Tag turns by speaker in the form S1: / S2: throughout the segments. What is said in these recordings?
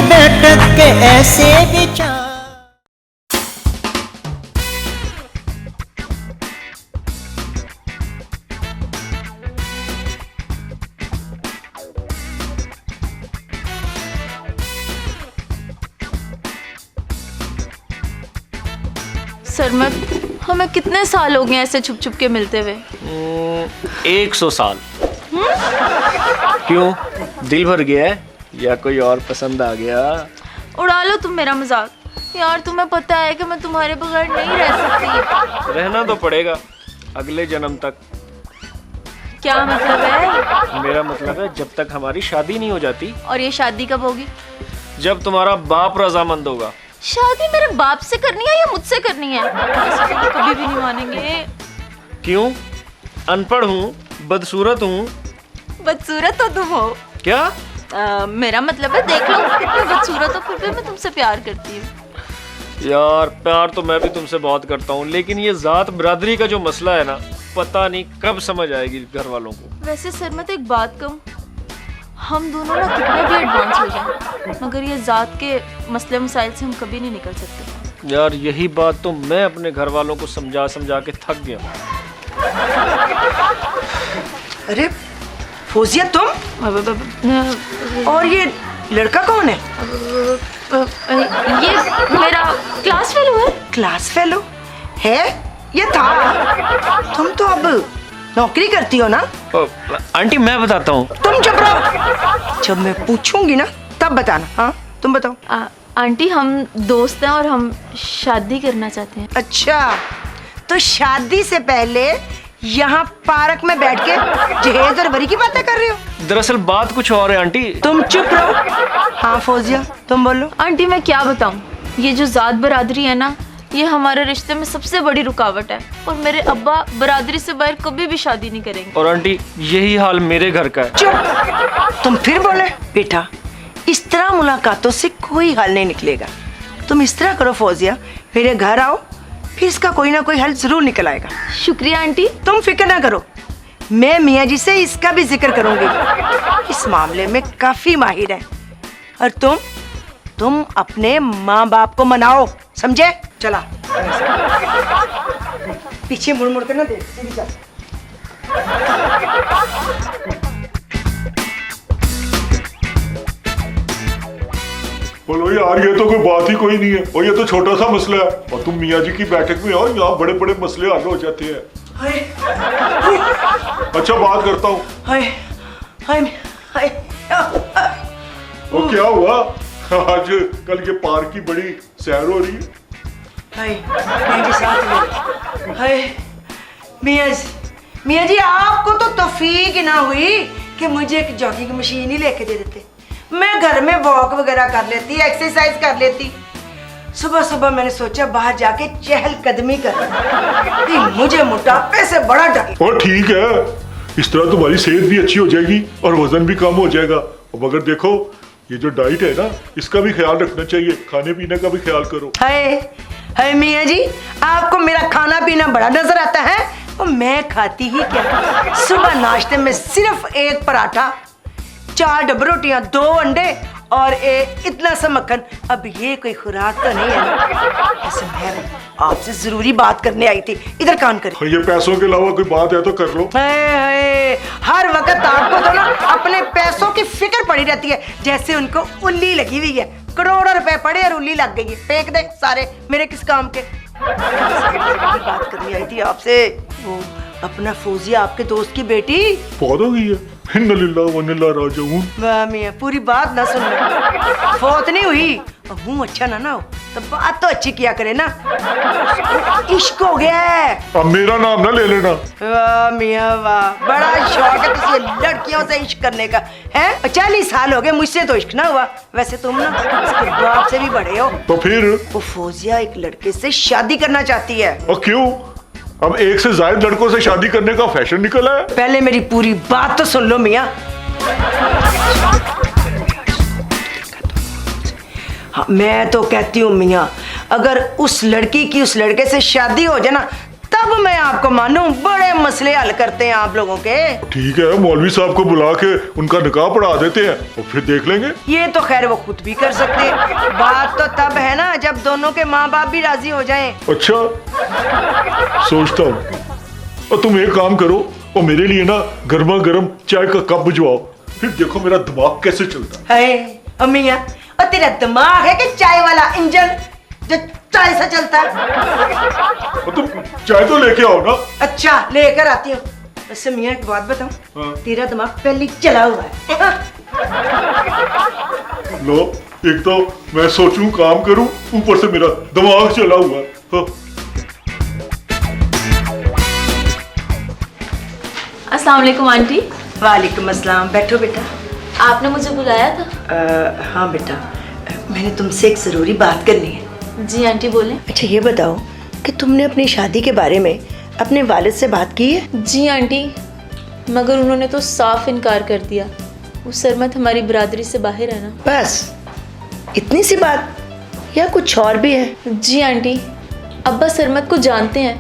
S1: बैठक के ऐसे विचार।
S2: सर हमें कितने साल हो गए ऐसे छुप छुप के मिलते हुए?
S3: 100 साल। क्यों, दिल भर गया है या कोई और पसंद आ गया?
S2: उड़ा लो तुम मेरा मजाक यार। तुम्हें पता है कि मैं तुम्हारे बगैर नहीं रह सकती।
S3: रहना तो पड़ेगा अगले जन्म तक।
S2: क्या मतलब है?
S3: मेरा मतलब है जब तक हमारी शादी नहीं हो जाती।
S2: और ये शादी कब होगी?
S3: जब तुम्हारा बाप रजामंद होगा।
S2: शादी मेरे बाप से करनी है या मुझसे करनी है? ऐसे तो कभी भी नहीं मानेंगे।
S3: क्यों, अनपढ़ हूँ, बदसूरत हूँ?
S2: बदसूरत तो तुम हो।
S3: क्या?
S2: मेरा मतलब है देख लो कितनी बदसूरत हो, फिर भी मैं तुमसे प्यार करती हूँ।
S3: यार प्यार तो मैं भी तुमसे बहुत करता हूँ, लेकिन ये जात बरादरी का जो मसला है ना, पता नहीं कब समझ आएगी घर वालों को।
S2: वैसे सर मैं तो एक बात कहूँ, हम दोनों ना कितने भी एडवांस हो जाएं, मगर ये जात के मसले मसाइल से हम कभी नहीं निकल सकते।
S3: यार यही बात तो मैं अपने घर वालों को समझा समझा के थक गया।
S4: अरे फौजिया तुम? और ये लड़का कौन है?
S2: ये मेरा क्लास फेलो है।
S4: क्लास फेलो है या था? तुम तो अब नौकरी करती हो ना?
S3: आंटी मैं बताता हूँ।
S4: तुम चुप रहो, जब मैं पूछूंगी ना तब बताना। हाँ तुम बताओ।
S2: आंटी हम दोस्त हैं और हम शादी करना चाहते हैं।
S4: अच्छा, तो शादी से पहले यहाँ पार्क में बैठ के जहेज और बरी की बातें कर रहे हो?
S3: दरअसल बात कुछ और है आंटी।
S4: तुम चुप रहो। हाँ फौजिया तुम बोलो।
S2: आंटी मैं क्या बताऊं, ये जो जात बरादरी है ना, ये हमारे रिश्ते में सबसे बड़ी रुकावट है। और मेरे अब्बा बरादरी से बाहर कभी भी शादी नहीं करेंगे।
S3: और आंटी यही हाल मेरे घर का है।
S4: चुप, तुम फिर बोले। बेटा इस तरह मुलाकातों से कोई हल नहीं निकलेगा। तुम इस तरह करो फौजिया, मेरे घर आओ, फिर इसका कोई ना कोई हल जरूर निकल आएगा।
S2: शुक्रिया आंटी।
S4: तुम फिक्र ना करो, मैं मियाँ जी से इसका भी जिक्र करूंगी। इस मामले में काफी माहिर है। और तुम अपने माँ बाप को मनाओ, समझे? चला पीछे मुड़ मुड़ कर ना देख, सीधी चल।
S5: बोलो यार ये तो कोई बात ही कोई नहीं है, और ये तो छोटा सा मसला है, और तुम मियाँ जी की बैठक में आओ, यहाँ बड़े बड़े मसले हल हो जाते हैं। अच्छा बात करता हूँ। वो क्या हुआ, आज कल के पार्क की बड़ी सैर हो रही है।
S4: मियाँ जी आपको तो तौफीक ना हुई कि मुझे एक जॉगिंग मशीन ही लेके दे देते। मैं घर में वॉक वगैरह कर लेती, एक्सरसाइज कर लेती। सुबह सुबह मैंने सोचा बाहर जाके चहलकदमी कर। मुझे मोटापे से बड़ा डर।
S5: और ठीक है, इस तरह तुम्हारी सेहत भी अच्छी हो जाएगी और वजन भी कम हो जाएगा। और मगर देखो ये जो डाइट है ना, इसका भी ख्याल रखना चाहिए, खाने पीने का भी ख्याल करो।
S4: हाय मियाँ जी, आपको मेरा खाना पीना बड़ा नजर आता है। और मैं खाती ही क्या, सुबह नाश्ते में सिर्फ एक पराठा, 4 डबल रोटियां, 2 अंडे और इतना सा मक्खन। अब ये कोई खुराक तो नहीं है ना? ऐसे मैं आपसे जरूरी बात करने आई थी, इधर कान करें।
S5: ये पैसों के अलावा कोई बात है तो कर लो।
S4: हर वक्त आपको तो ना अपने पैसों की फिक्र पड़ी रहती है, जैसे उनको उल्ली लगी हुई है। करोड़ों रुपए पड़े और उल्ली लग गई है, फेंक दे सारे, मेरे किस काम के। बात करनी आई थी आपसे, वो अपना फौजिया आपके दोस्त की बेटी
S5: फौत हो गई है। इन्ना लिल्लाह व इन्ना राजिऊन।
S4: वाह मियां, पूरी बात ना सुन। फौत नहीं हुई, मुंह अच्छा ना हो तो बात तो अच्छी किया करे ना। उसको इश्क हो गया है।
S5: अब मेरा नाम ना ले लेना।
S4: वाह मियां वाह, बड़ा शौक है तुझे लड़कियों से इश्क करने का है। 40 साल हो गए, मुझसे तो इश्क ना हुआ। वैसे तुम ना उसके बाप से भी बड़े हो।
S5: तो फिर
S4: वो फौजिया एक लड़के से शादी करना चाहती है।
S5: और क्यों, अब एक से ज्यादा लड़कों से शादी करने का फैशन निकला है।
S4: पहले मेरी पूरी बात तो सुन लो मियां। हाँ, मैं तो कहती हूँ मियाँ, अगर उस लड़की की उस लड़के से शादी हो जाए ना, तब तब मैं आपको मानूं। बड़े मसले हल करते हैं आप लोगों के।
S5: ठीक है, मौलवी साहब को बुला के उनका निकाह पढ़ा देते हैं और फिर देख लेंगे।
S4: ये तो खैर वो खुद भी कर सकते हैं। बात तो तब है ना जब दोनों के माँ बाप भी राजी हो जाएं।
S5: अच्छा, सोचता हूँ। और तुम एक काम करो और मेरे लिए ना गर्मा गर्म चाय का कप भिजवाओ, फिर देखो मेरा दिमाग कैसे चलता है।
S4: अम्मिया, और तेरा दिमाग है कि चाय वाला इंजन जो चाय से चलता है?
S5: और तुम चाय तो लेके आओ ना।
S4: अच्छा, लेकर आती हूँ। वैसे मियाँ एक बात बताऊं,
S5: हाँ।
S4: तेरा दिमाग पहले ही चला हुआ है।
S5: लो, एक तो मैं सोचूं काम करूं, ऊपर से मेरा दिमाग चला हुआ है। हाँ।
S2: अस्सलाम वालेकुम आंटी।
S4: वालेकुम अस्सलाम। बैठो बेटा।
S2: आपने मुझे बुलाया था?
S4: हाँ बेटा, मैंने तुमसे एक ज़रूरी बात करनी है।
S2: जी आंटी बोलें।
S4: अच्छा ये बताओ कि तुमने अपनी शादी के बारे में अपने वालिद से बात की है?
S2: जी आंटी, मगर उन्होंने तो साफ इनकार कर दिया। वो सरमत हमारी बिरादरी से बाहर है ना।
S4: बस इतनी सी बात या कुछ और भी है?
S2: जी आंटी, अब्बा सरमत को जानते हैं,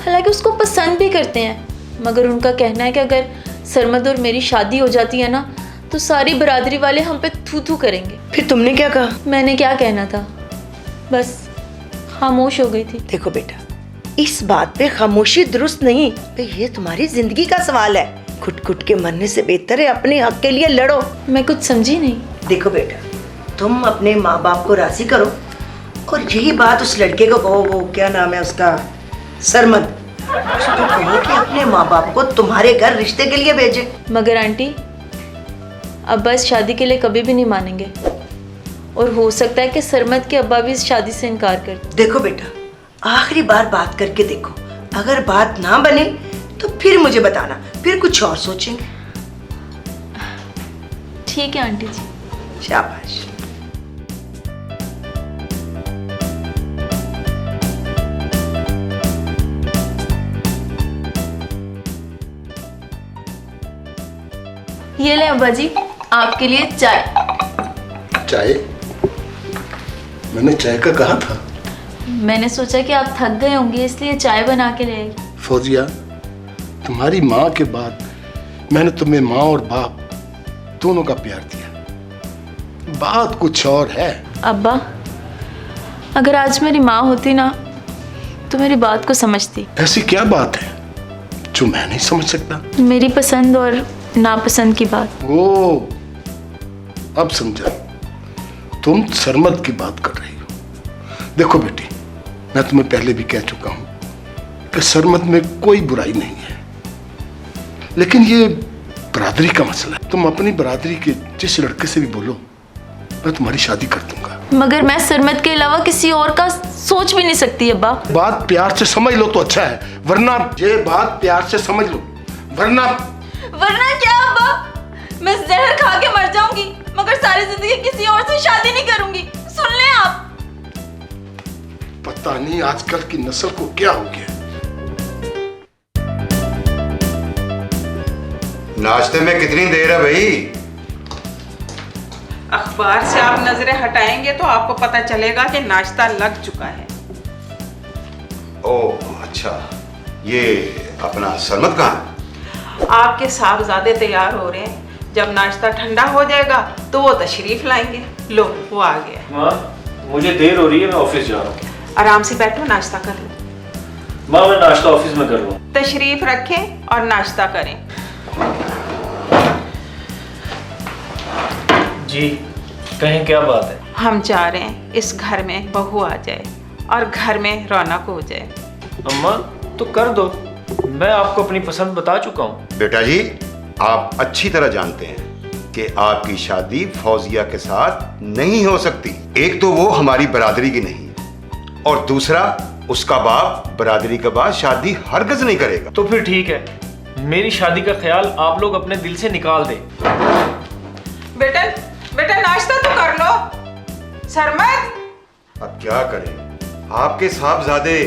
S2: हालांकि उसको पसंद भी करते हैं, मगर उनका कहना है कि अगर सरमत और मेरी शादी हो जाती है ना तो सारी बिरादरी वाले हम पे थू थू करेंगे।
S4: फिर तुमने क्या कहा?
S2: मैंने क्या कहना था, बस खामोश हो गई थी।
S4: देखो बेटा, इस बात पे खामोशी दुरुस्त नहीं। ये तुम्हारी जिंदगी का सवाल है। खुट खुट के मरने से बेहतर है अपने हक के लिए लड़ो।
S2: मैं कुछ समझी नहीं।
S4: देखो बेटा, तुम अपने माँ बाप को राजी करो और यही बात उस लड़के को कहो, वो क्या नाम है उसका, सरमद, उसको कहो कि अपने माँ बाप को तुम्हारे घर रिश्ते के लिए भेजे।
S2: मगर आंटी, अब्बा इस शादी के लिए कभी भी नहीं मानेंगे और हो सकता है कि सरमद के अब्बा भी इस शादी से इनकार कर दें।
S4: देखो बेटा, आखिरी बार बात करके देखो, अगर बात ना बने तो फिर मुझे बताना, फिर कुछ और सोचेंगे।
S2: ठीक है आंटी जी।
S4: शाबाश।
S2: ये ले अब्बा जी, आपके लिए चाय।
S6: चाय? मैंने चाय का कहा था।
S2: मैंने सोचा कि आप थक गए होंगे इसलिए चाय बना के ले आई।
S6: फौजिया, तुम्हारी माँ के बाद मैंने तुम्हें माँ और बाप दोनों का प्यार दिया। बात कुछ और है।
S2: अब्बा, अगर आज मेरी माँ होती ना तो मेरी बात को समझती।
S6: ऐसी क्या बात है जो मैं नहीं समझ सकता?
S2: मेरी पसंद और नापसंद की बात।
S6: ओ, अब समझा। तुम सरमद की बात कर रही हो। देखो बेटी, मैं तुम्हें पहले भी कह चुका हूं कि सरमद में कोई बुराई नहीं है, लेकिन ये बरादरी का मसला है। तुम अपनी बरादरी के जिस लड़के से भी बोलो, मैं तुम्हारी शादी कर दूंगा।
S2: मगर मैं सरमद के अलावा किसी और का सोच भी नहीं सकती अब्बा।
S6: बात प्यार से समझ लो तो अच्छा है, वरना ये बात प्यार से समझ लो, वरना
S2: क्या अब्बा? मैं जहर खा के मर जाऊंगी, मगर सारी जिंदगी किसी और से शादी नहीं करूंगी। सुन लें आप।
S6: पता नहीं आजकल की नस्ल को क्या हो गया।
S7: नाश्ते में कितनी देर है भाई?
S8: अखबार से आप नजरें हटाएंगे तो आपको पता चलेगा कि नाश्ता लग चुका है।
S7: ओह अच्छा, ये अपना सरमत कहाँ है?
S8: आपके साहबजादे तैयार हो रहे हैं, जब नाश्ता ठंडा हो जाएगा तो वो तशरीफ लाएंगे। लो, वो आ गया।
S3: माँ, मुझे देर हो रही है, मैं ऑफिस जा रहा हूँ।
S8: आराम से बैठो, नाश्ता कर लो।
S3: माँ, मैं नाश्ता ऑफिस में कर लूँ।
S8: तशरीफ रखें और नाश्ता करें।
S3: जी, कहीं क्या बात है?
S8: हम चाह रहे हैं इस घर में बहू आ जाए और घर में रौनक हो जाए।
S3: अम्मा, तो कर दो, मैं आपको अपनी पसंद बता चुका हूँ।
S7: बेटा जी, आप अच्छी तरह जानते हैं कि आपकी शादी फौजिया के साथ नहीं हो सकती। एक तो वो हमारी बरादरी की नहीं है और दूसरा उसका बाप बरादरी के बाद शादी हरगिज नहीं करेगा।
S3: तो फिर ठीक है, मेरी शादी का ख्याल आप लोग अपने दिल से निकाल दें।
S8: बेटा बेटा, नाश्ता तो कर लो। सरमत,
S7: अब क्या करें, आपके साहबजादे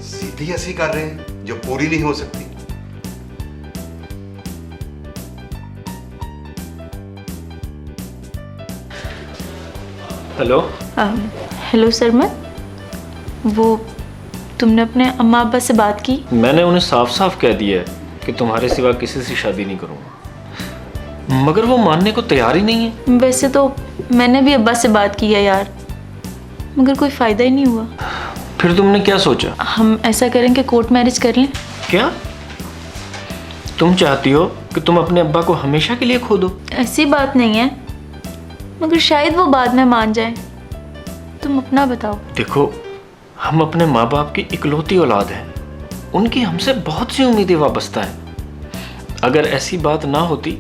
S7: सीधी हंसी कर रहे हैं जो पूरी नहीं हो सकती।
S3: हेलो।
S2: हेलो सरमत, वो तुमने अपने अम्मा अब्बा से बात की?
S3: मैंने उन्हें साफ साफ कह दिया है कि तुम्हारे सिवा किसी से शादी नहीं करूँगा, मगर वो मानने को तैयार ही नहीं है।
S2: वैसे तो मैंने भी अब्बा से बात की है यार, मगर कोई फ़ायदा ही नहीं हुआ।
S3: फिर तुमने क्या सोचा?
S2: हम ऐसा करें कि कोर्ट मैरिज कर लें।
S3: क्या तुम चाहती हो कि तुम अपने अब्बा को हमेशा के लिए खो दो?
S2: ऐसी बात नहीं है, मगर शायद वो बाद में मान जाए। तुम अपना बताओ।
S3: देखो, हम अपने माँ बाप की इकलौती औलाद हैं, उनकी हमसे बहुत सी उम्मीदें वाबस्ता है। अगर ऐसी बात ना होती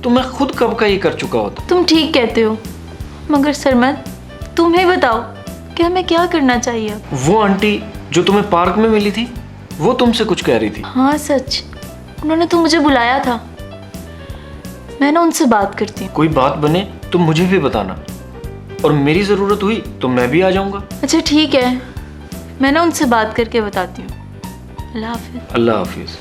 S3: तो मैं खुद कब का ये कर चुका होता।
S2: तुम ठीक कहते हो, मगर सरमद तुम ही बताओ कि हमें क्या करना चाहिए।
S3: वो आंटी जो तुम्हें पार्क में मिली थी, वो तुमसे कुछ कह रही थी।
S2: हाँ सच, उन्होंने तो मुझे बुलाया था। मैं ना उनसे बात करती हूँ।
S3: कोई बात बने तो मुझे भी बताना, और मेरी ज़रूरत हुई तो मैं भी आ जाऊँगा।
S2: अच्छा ठीक है, मैं ना उनसे बात करके बताती हूँ। अल्लाह हाफिज।
S3: अल्लाह हाफिज।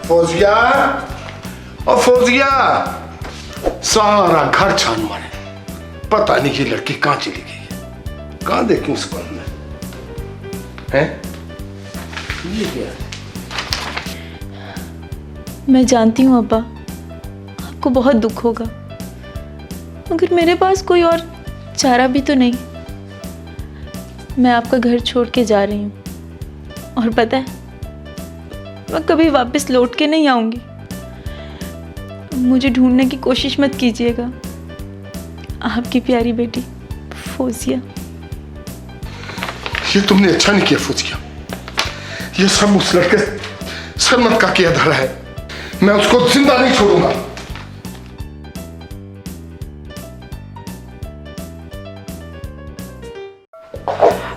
S6: फौजिया, और फौजिया, सारा घर छान मारे, पता नहीं ये लड़की कहाँ चली गई है। कहाँ देखी उसको हमने? हैं? ये क्या है?
S2: मैं जानती हूँ अब्बा, आपको बहुत दुख होगा, मगर मेरे पास कोई और चारा भी तो नहीं। मैं आपका घर छोड़ के जा रही हूँ, और पता है मैं कभी वापस लौट के नहीं आऊँगी। मुझे ढूंढने की कोशिश मत कीजिएगा। आपकी प्यारी बेटी फौजिया।
S6: ये तुमने अच्छा नहीं किया फौजिया, ये सब उस लड़के सरमत का किया धरा है। मैं उसको जिंदा नहीं छोड़ूंगा।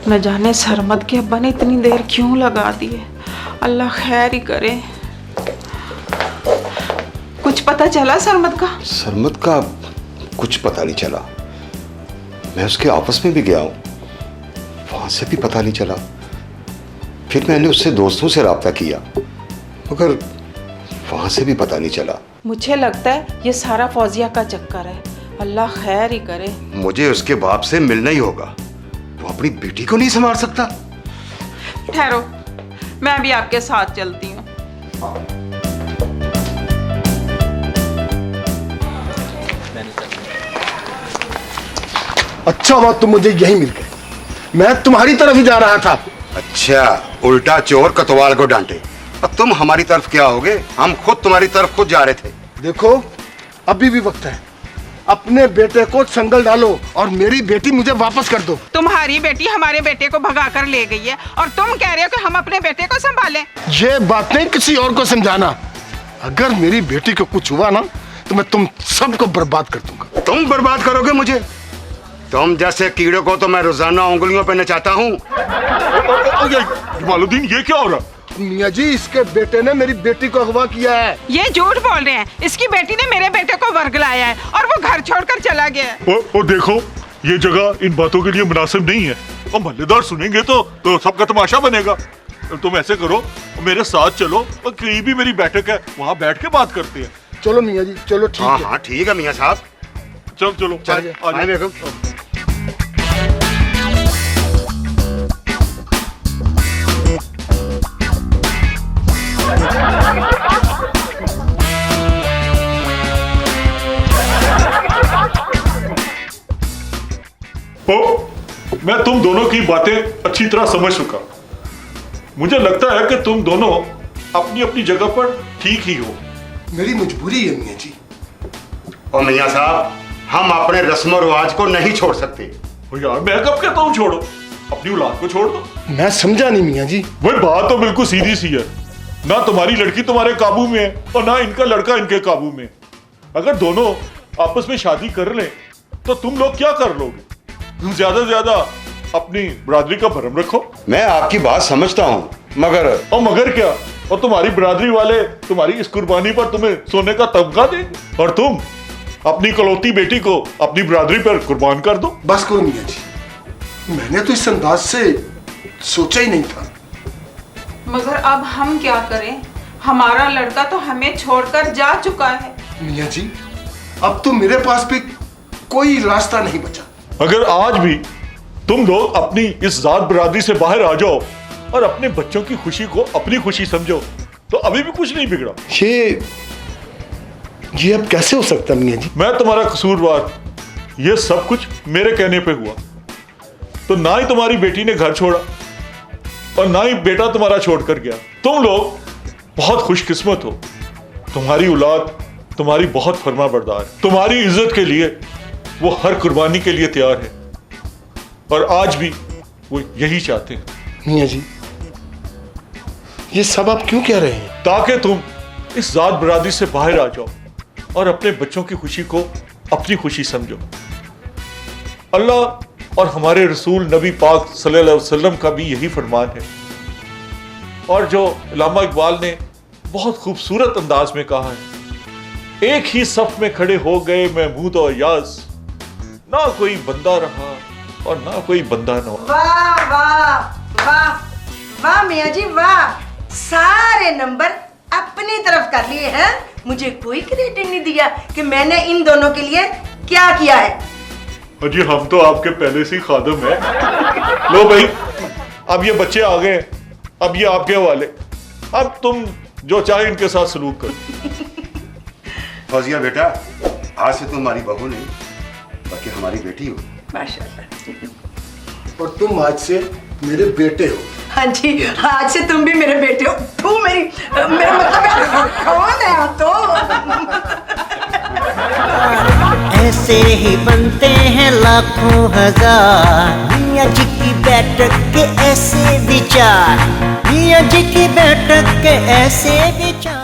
S8: न जाने सरमद के अब्बा ने इतनी देर क्यों लगा दी है। अल्लाह खैर ही करे। कुछ पता चला सरमद का?
S7: सरमद का कुछ पता नहीं चला। मैं उसके ऑफिस में भी गया हूँ, वहां से भी पता नहीं चला। फिर मैंने उससे दोस्तों से रब्ता किया, मगर वहां से भी पता नहीं चला।
S8: मुझे लगता है ये सारा फौजिया का चक्कर है। अल्लाह खैर ही करे।
S7: मुझे उसके बाप से मिलना ही होगा। वो अपनी बेटी को नहीं संभाल सकता।
S8: ठहरो, मैं भी आपके साथ चलती हूँ।
S6: अच्छा हुआ तुम मुझे यही मिल गए, मैं तुम्हारी तरफ ही जा रहा था।
S7: अच्छा, उल्टा चोर कोतवाल को डांटे। अब तुम हमारी तरफ क्या होगे? हम खुद तुम्हारी तरफ खुद जा रहे थे।
S6: देखो, अभी भी वक्त है, अपने बेटे को संगल डालो और मेरी बेटी मुझे वापस कर दो।
S8: तुम्हारी बेटी हमारे बेटे को भगा कर ले गई है, और तुम कह रहे हो कि हम अपने बेटे को संभालें।
S6: ये बात नहीं किसी और को समझाना। अगर मेरी बेटी को कुछ हुआ ना तो मैं तुम सबको बर्बाद कर दूंगा।
S7: तुम बर्बाद करोगे मुझे? तुम जैसे कीड़ों को तो मैं रोजाना उंगलियों पे नचाता हूँ।
S5: जमालुद्दीन, ये क्या हो रहा?
S6: मियाँ जी, इसके बेटे ने मेरी बेटी को अगवा किया है।
S8: ये झूठ बोल रहे हैं। इसकी बेटी ने मेरे बेटे को वर्गलाया है और वो घर छोड़कर चला गया है।
S5: और देखो, ये जगह इन बातों के लिए मुनासिब नहीं है, और मोहल्लेदार सुनेंगे तो सबका तमाशा बनेगा। तुम ऐसे करो, मेरे साथ चलो, और कहीं भी मेरी बैठक है, वहाँ बैठ के बात करते हैं।
S6: चलो मियाँ जी, चलो ठीक
S7: हाँ
S6: है।
S7: हाँ ठीक है मियाँ साहब।
S5: चलो चलो,
S6: चलिए,
S5: आ जाओ।
S7: बेगम।
S5: मैं तुम दोनों की बातें अच्छी तरह समझ चुका। मुझे लगता है कि तुम दोनों अपनी अपनी जगह पर ठीक ही हो।
S6: मेरी मजबूरी है मियाँ जी।
S7: और मियाँ साहब, हम अपने रस्म रिवाज को नहीं छोड़ सकते।
S5: यार, मैं कब कहता हूँ छोड़ो, अपनी औलाद को छोड़ दो।
S6: मैं समझा नहीं मियाँ जी।
S5: भाई, बात तो बिल्कुल सीधी सी है। ना तुम्हारी लड़की तुम्हारे काबू में है, और ना इनका लड़का इनके काबू में। अगर दोनों आपस में शादी कर लें तो तुम लोग क्या कर लोगे? तुम ज्यादा से ज्यादा अपनी बरादरी का भरम रखो।
S7: मैं आपकी बात समझता हूँ,
S5: मगर क्या? और तुम्हारी बरादरी वाले तुम्हारी इस कुर्बानी पर तुम्हें सोने का तमगा देंगे, और तुम अपनी कलौती बेटी को अपनी बरादरी पर कुर्बान कर दो।
S6: बस करो मियाँ जी, मैंने तो इस अंदाज से सोचा ही नहीं था।
S8: मगर अब हम क्या करें? हमारा लड़का तो हमें छोड़कर जा चुका है।
S6: मियाँ जी, अब तो मेरे पास भी कोई रास्ता नहीं बचा।
S5: अगर आज भी तुम लोग अपनी इस जात बिरादरी से बाहर आ जाओ और अपने बच्चों की खुशी को अपनी खुशी समझो तो अभी भी कुछ नहीं बिगड़ा।
S6: ये अब कैसे हो सकता है मियाँ जी?
S5: मैं तुम्हारा कसूरवार, ये सब कुछ मेरे कहने पे हुआ। तो ना ही तुम्हारी बेटी ने घर छोड़ा और ना ही बेटा तुम्हारा छोड़कर गया। तुम लोग बहुत खुशकिस्मत हो, तुम्हारी औलाद तुम्हारी बहुत फर्माबरदार है, तुम्हारी इज्जत के लिए वो हर कुर्बानी के लिए तैयार है और आज भी वो यही चाहते हैं।
S6: मियाँ जी, ये सब आप क्यों कह रहे हैं?
S5: ताकि तुम इस जात बिरादरी से बाहर आ जाओ और अपने बच्चों की खुशी को अपनी खुशी समझो। अल्लाह और हमारे रसूल नबी पाक सल्लल्लाहु अलैहि वसल्लम का भी यही फरमान है और जो अल्लामा इकबाल ने बहुत खूबसूरत अंदाज में कहा है, एक ही सफ में खड़े हो गए महमूद और यास, ना कोई बंदा रहा और ना कोई बंदा न हो।
S4: वाह वाह वाह वाह मियाँ जी वाह, सारे नंबर अपनी तरफ कर लिए हैं। मुझे कोई क्रेडिट नहीं दिया कि मैंने इन दोनों के लिए क्या किया है।
S5: अजी हम तो आपके पहले से ही खादम हैं। लो भाई, अब ये बच्चे आ गए, अब ये आपके हवाले, अब तुम जो चाहे इनके साथ सलूक करो।
S7: फौजिया बेटा, आज से तुम हमारी बहू नहीं बाकी हमारी बेटी हो।
S4: माशाल्लाह।
S6: और तुम आज से मेरे बेटे हो।
S4: हाँ जी, आज से तुम भी मेरे बेटे हो। तू मेरा मतलब कौन है आप तो?
S1: ऐसे ही बनते हैं लाखों हजार, मियाँ जी की बैठक के ऐसे विचार, मियाँ जी की बैठक के ऐसे विचार।